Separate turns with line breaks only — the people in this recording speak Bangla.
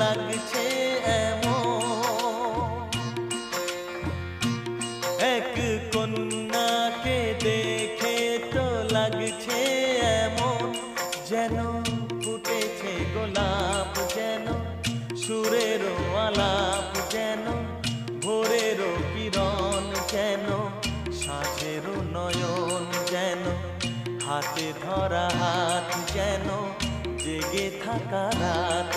লাগছে এমন, এক কন্যাকে দেখে তো লাগছে এমন, যেন ফুটেছে গোলাপ, যেন সুরেরও আলাপ, যেন ভোরেরও কিরণ, যেন সাঁঝেরও নয়ন, যেন হাতে ধরা হাত, যেন জেগে থাকা রাত,